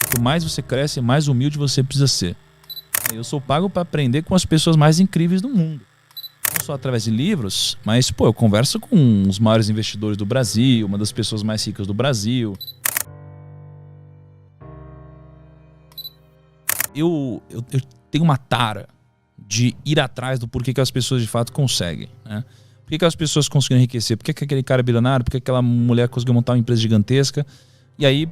Quanto mais você cresce, mais humilde você precisa ser. Eu sou pago para aprender com as pessoas mais incríveis do mundo. Não só através de livros, mas eu converso com os maiores investidores do Brasil, uma das pessoas mais ricas do Brasil. Eu tenho uma tara de ir atrás do porquê que as pessoas de fato conseguem, né? Por que as pessoas conseguiram enriquecer? Por que aquele cara é bilionário? Por que aquela mulher conseguiu montar uma empresa gigantesca? E aí,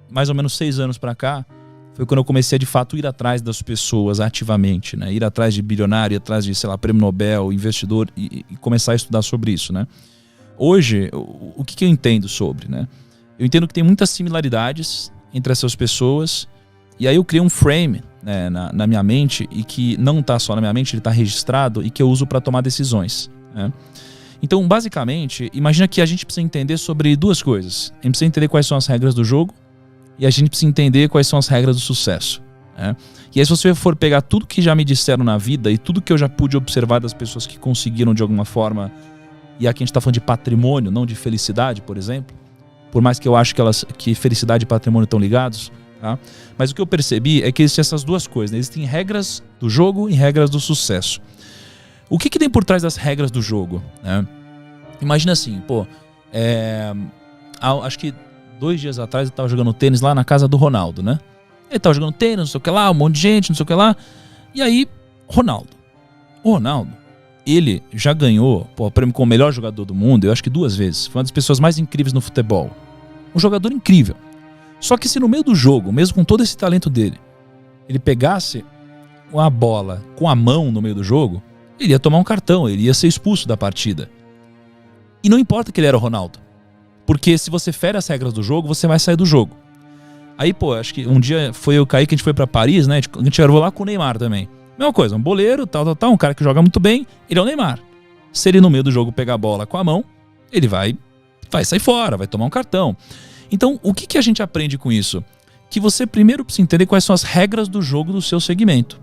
mais ou menos 6 anos para cá, foi quando eu comecei a de fato ir atrás das pessoas ativamente, né? Ir atrás de bilionário, ir atrás de, sei lá, prêmio Nobel, investidor e começar a estudar sobre isso, né? Hoje, o que eu entendo sobre, né? Eu entendo que tem muitas similaridades entre essas pessoas. E aí eu criei um frame, né, na minha mente, e que não está só na minha mente, ele está registrado e que eu uso para tomar decisões, né? Então, basicamente, imagina que a gente precisa entender sobre 2 coisas. A gente precisa entender quais são as regras do jogo e a gente precisa entender quais são as regras do sucesso, né? E aí, se você for pegar tudo que já me disseram na vida e tudo que eu já pude observar das pessoas que conseguiram de alguma forma, e aqui a gente está falando de patrimônio, não de felicidade, por exemplo, por mais que eu acho que felicidade e patrimônio estão ligados, tá? Mas o que eu percebi é que existem essas 2 coisas, né? Existem regras do jogo e regras do sucesso. O que tem por trás das regras do jogo, né? Imagina assim, acho que 2 dias atrás eu estava jogando tênis lá na casa do Ronaldo, né? Ele estava jogando tênis, não sei o que lá, um monte de gente, não sei o que lá. E aí, o Ronaldo, ele já ganhou o prêmio como o melhor jogador do mundo, eu acho que 2 vezes. Foi uma das pessoas mais incríveis no futebol. Um jogador incrível. Só que se no meio do jogo, mesmo com todo esse talento dele, ele pegasse a bola com a mão no meio do jogo, ele ia tomar um cartão, ele ia ser expulso da partida. E não importa que ele era o Ronaldo. Porque se você fere as regras do jogo, você vai sair do jogo. Aí, acho que um dia foi eu e o Kaique, a gente foi pra Paris, né? A gente gravou lá com o Neymar também. Mesma coisa, um boleiro, tal, um cara que joga muito bem, ele é o Neymar. Se ele no meio do jogo pegar a bola com a mão, ele vai sair fora, vai tomar um cartão. Então, o que a gente aprende com isso? Que você primeiro precisa entender quais são as regras do jogo do seu segmento.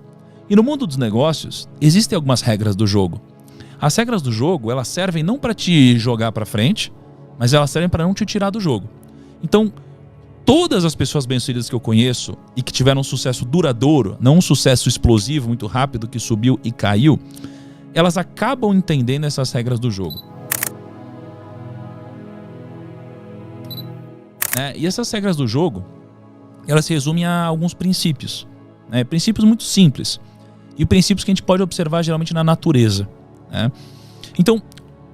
E no mundo dos negócios, existem algumas regras do jogo. As regras do jogo, elas servem não para te jogar para frente, mas elas servem para não te tirar do jogo. Então, todas as pessoas bem-sucedidas que eu conheço e que tiveram um sucesso duradouro, não um sucesso explosivo, muito rápido, que subiu e caiu, elas acabam entendendo essas regras do jogo. E essas regras do jogo, elas se resumem a alguns princípios, né? Princípios muito simples. E princípios que a gente pode observar geralmente na natureza, né? Então,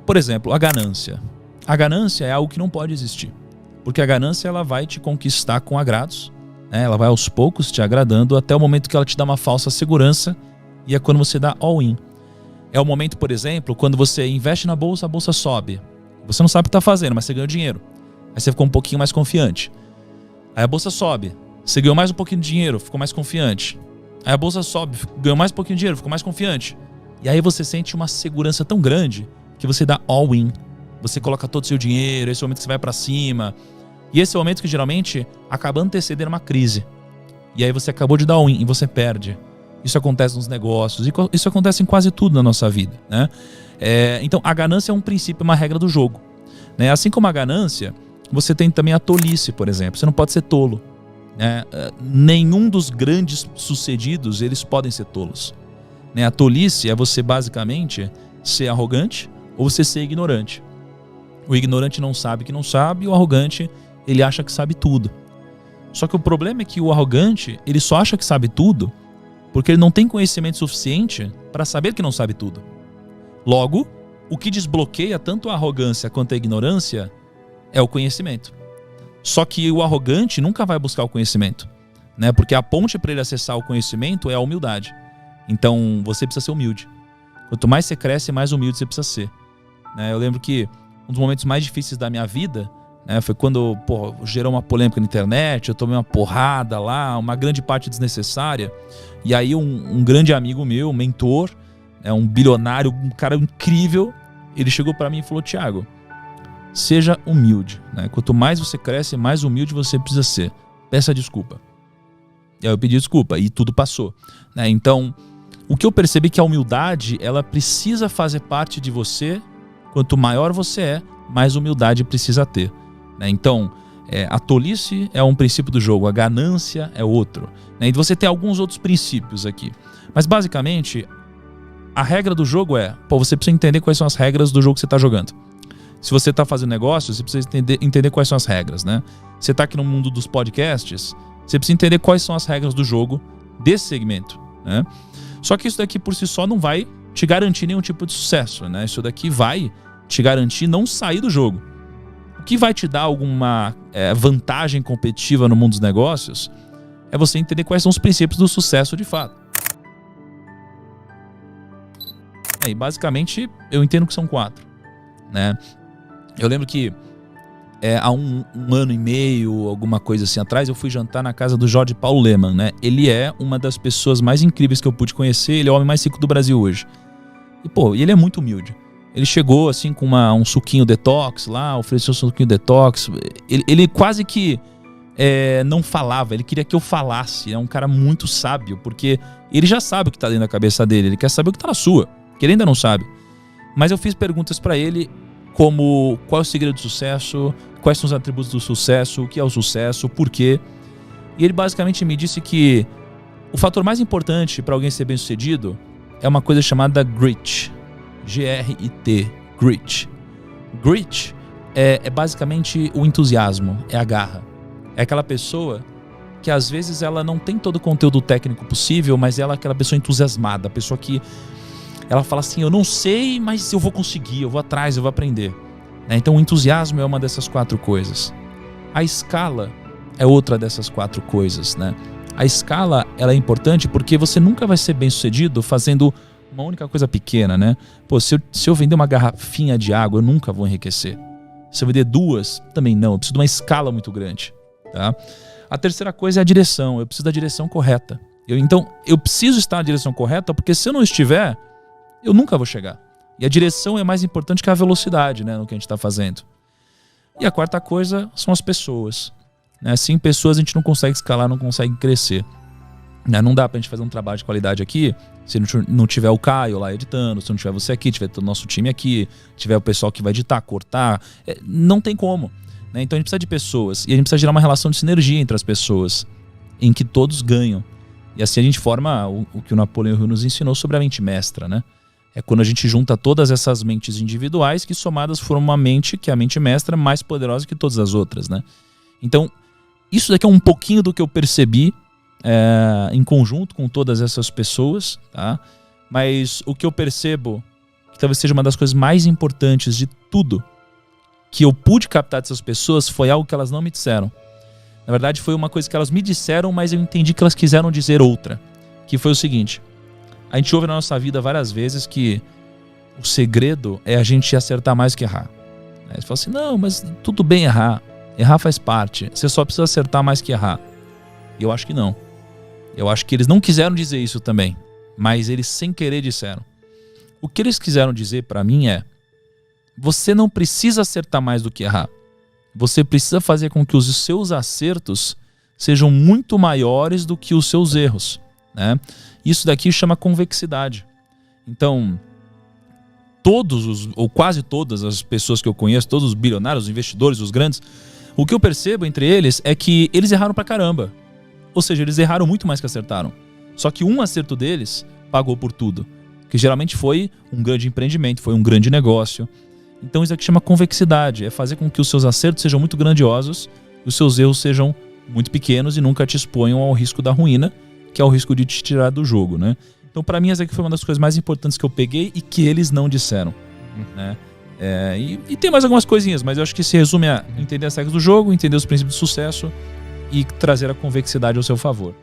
por exemplo, a ganância. A ganância é algo que não pode existir. Porque a ganância, ela vai te conquistar com agrados, né? Ela vai aos poucos te agradando até o momento que ela te dá uma falsa segurança, e é quando você dá all-in. É o momento, por exemplo, quando você investe na bolsa, a bolsa sobe. Você não sabe o que está fazendo, mas você ganhou dinheiro. Aí você ficou um pouquinho mais confiante. Aí a bolsa sobe. Você ganhou mais um pouquinho de dinheiro, ficou mais confiante. Aí a bolsa sobe, ganhou mais um pouquinho de dinheiro, ficou mais confiante. E aí você sente uma segurança tão grande que você dá all-in. Você coloca todo o seu dinheiro, esse é o momento que você vai pra cima. E esse é o momento que geralmente acaba antecedendo uma crise. E aí você acabou de dar all-in e você perde. Isso acontece nos negócios, e isso acontece em quase tudo na nossa vida, né? Então a ganância é um princípio, uma regra do jogo, né? Assim como a ganância, você tem também a tolice, por exemplo. Você não pode ser tolo, né? Nenhum dos grandes sucedidos, eles podem ser tolos, né? A tolice é você basicamente ser arrogante ou você ser ignorante. O ignorante não sabe que não sabe, e o arrogante, ele acha que sabe tudo. Só que o problema é que o arrogante, ele só acha que sabe tudo porque ele não tem conhecimento suficiente para saber que não sabe tudo. Logo, o que desbloqueia tanto a arrogância quanto a ignorância é o conhecimento. Só que o arrogante nunca vai buscar o conhecimento, né? Porque a ponte para ele acessar o conhecimento é a humildade. Então, você precisa ser humilde. Quanto mais você cresce, mais humilde você precisa ser, né? Eu lembro que um dos momentos mais difíceis da minha vida, né, foi quando gerou uma polêmica na internet, eu tomei uma porrada lá, uma grande parte desnecessária. E aí um grande amigo meu, um mentor, um bilionário, um cara incrível, ele chegou para mim e falou: Thiago, seja humilde, né? Quanto mais você cresce, mais humilde você precisa ser. Peça desculpa. E aí eu pedi desculpa e tudo passou, né? Então, o que eu percebi é que a humildade, ela precisa fazer parte de você. Quanto maior você é, mais humildade precisa ter, né? Então, A tolice é um princípio do jogo, a ganância é outro, né? E você tem alguns outros princípios aqui. Mas basicamente, a regra do jogo você precisa entender quais são as regras do jogo que você está jogando. Se você está fazendo negócio, você precisa entender quais são as regras, né? Você está aqui no mundo dos podcasts, você precisa entender quais são as regras do jogo desse segmento, né? Só que isso daqui por si só não vai te garantir nenhum tipo de sucesso, né? Isso daqui vai te garantir não sair do jogo. O que vai te dar alguma vantagem competitiva no mundo dos negócios é você entender quais são os princípios do sucesso de fato. E basicamente eu entendo que são 4, né? Eu lembro que há um ano e meio, alguma coisa assim atrás, eu fui jantar na casa do Jorge Paulo Lemann, né? Ele é uma das pessoas mais incríveis que eu pude conhecer, ele é o homem mais rico do Brasil hoje. E ele é muito humilde. Ele chegou assim com um suquinho detox lá, ofereceu um suquinho detox. Ele quase que não falava, ele queria que eu falasse. É um cara muito sábio, porque ele já sabe o que tá dentro da cabeça dele, ele quer saber o que tá na sua, que ele ainda não sabe. Mas eu fiz perguntas para ele como qual é o segredo do sucesso, quais são os atributos do sucesso, o que é o sucesso, por quê. E ele basicamente me disse que o fator mais importante para alguém ser bem sucedido é uma coisa chamada grit. G-R-I-T, grit. Grit é basicamente o entusiasmo, é a garra. É aquela pessoa que às vezes ela não tem todo o conteúdo técnico possível, mas ela é aquela pessoa entusiasmada, a pessoa que ela fala assim, eu não sei, mas eu vou conseguir, eu vou atrás, eu vou aprender. Então o entusiasmo é uma dessas 4 coisas. A escala é outra dessas 4 coisas, né? A escala ela é importante porque você nunca vai ser bem sucedido fazendo uma única coisa pequena, né? Se eu vender uma garrafinha de água, eu nunca vou enriquecer. Se eu vender 2, também não. Eu preciso de uma escala muito grande, tá? A terceira coisa é a direção. Eu preciso da direção correta. Então, eu preciso estar na direção correta porque se eu não estiver, eu nunca vou chegar. E a direção é mais importante que a velocidade, né, no que a gente está fazendo. E a quarta coisa são as pessoas, né? Sem pessoas a gente não consegue escalar, não consegue crescer. Não dá pra gente fazer um trabalho de qualidade aqui se não tiver o Caio lá editando, se não tiver você aqui, tiver todo o nosso time aqui, tiver o pessoal que vai editar, cortar. Não tem como, né? Então a gente precisa de pessoas e a gente precisa gerar uma relação de sinergia entre as pessoas em que todos ganham. E assim a gente forma o que o Napoleão Hill nos ensinou sobre a mente mestra, né? É quando a gente junta todas essas mentes individuais que somadas formam uma mente que é a mente mestra mais poderosa que todas as outras, né? Então, isso daqui é um pouquinho do que eu percebi em conjunto com todas essas pessoas, tá? Mas o que eu percebo que talvez seja uma das coisas mais importantes de tudo que eu pude captar dessas pessoas foi algo que elas não me disseram. Na verdade, foi uma coisa que elas me disseram, mas eu entendi que elas quiseram dizer outra. Que foi o seguinte: a gente ouve na nossa vida várias vezes que o segredo é a gente acertar mais que errar. Aí você fala assim, não, mas tudo bem errar. Errar faz parte. Você só precisa acertar mais que errar. E eu acho que não. Eu acho que eles não quiseram dizer isso também. Mas eles sem querer disseram. O que eles quiseram dizer pra mim é: você não precisa acertar mais do que errar. Você precisa fazer com que os seus acertos sejam muito maiores do que os seus erros, né? Isso daqui chama convexidade. Então, ou quase todas as pessoas que eu conheço, todos os bilionários, os investidores, os grandes, o que eu percebo entre eles é que eles erraram pra caramba. Ou seja, eles erraram muito mais que acertaram. Só que um acerto deles pagou por tudo. Que geralmente foi um grande empreendimento, foi um grande negócio. Então isso aqui chama convexidade. É fazer com que os seus acertos sejam muito grandiosos e os seus erros sejam muito pequenos e nunca te exponham ao risco da ruína, que é o risco de te tirar do jogo, né? Então pra mim essa aqui foi uma das coisas mais importantes que eu peguei e que eles não disseram, né? E tem mais algumas coisinhas, mas eu acho que se resume a entender as regras do jogo, entender os princípios de sucesso e trazer a convexidade ao seu favor.